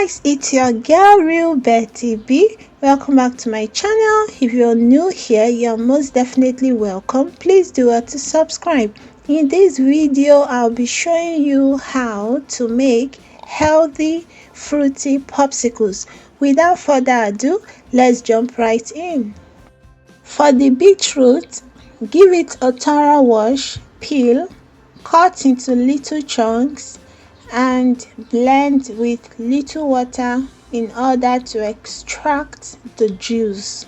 guys, it's your girl Real Betty B. Welcome back to my channel. If you're new here, you're most definitely welcome. Please do to subscribe. In this video, I'll be showing you how to make healthy fruity popsicles. Without further ado, let's jump right in. For the beetroot, give it a thorough wash, peel, cut into little chunks, and blend with little water in order to extract the juice.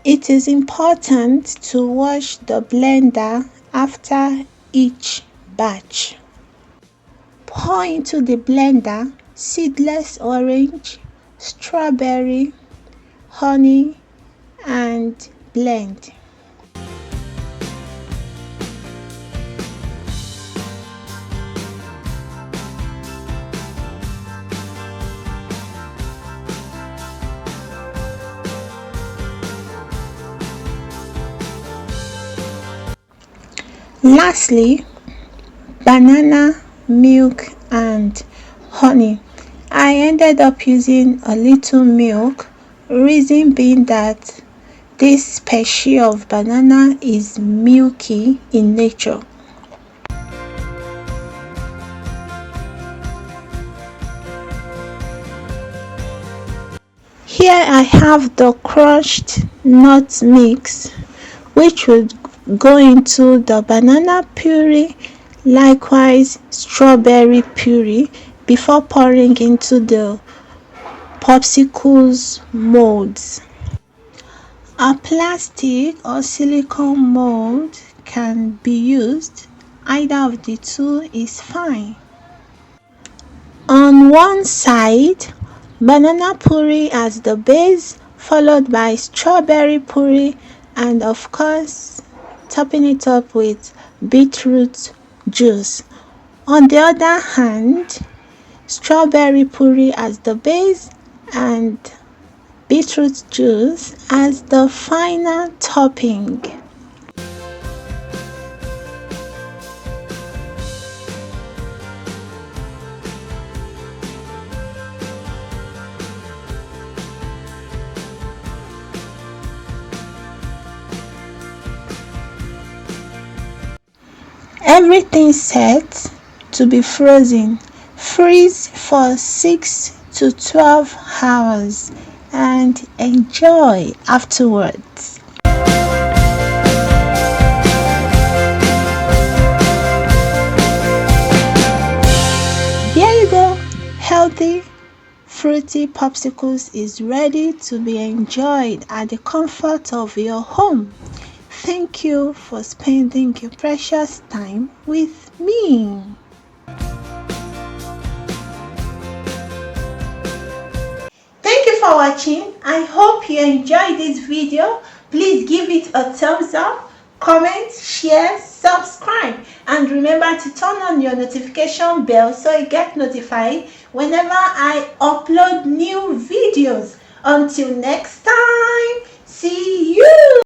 It is important to wash the blender after each batch. Pour into the blender seedless orange, strawberry, honey, and blend. Lastly, banana, milk, and honey. I ended up using a little milk, reason being that this species of banana is milky in nature. Here I have the crushed nut mix, which would go into the banana puree, likewise strawberry puree, before pouring into the popsicles molds. A plastic or silicone mold can be used, either of the two is fine. On one side, banana puree as the base, followed by strawberry puree, and of course topping it up with beetroot juice. On the other hand, strawberry puree as the base and beetroot juice as the final topping. Everything set to be frozen. Freeze for 6 to 12 hours and enjoy afterwards. There you go. Healthy fruity popsicles is ready to be enjoyed at the comfort of your home. Thank you for spending your precious time with me. Thank you for watching. I hope you enjoyed this video. Please give it a thumbs up, comment, share, subscribe, and remember to turn on your notification bell so you get notified whenever I upload new videos. Until next time, see you.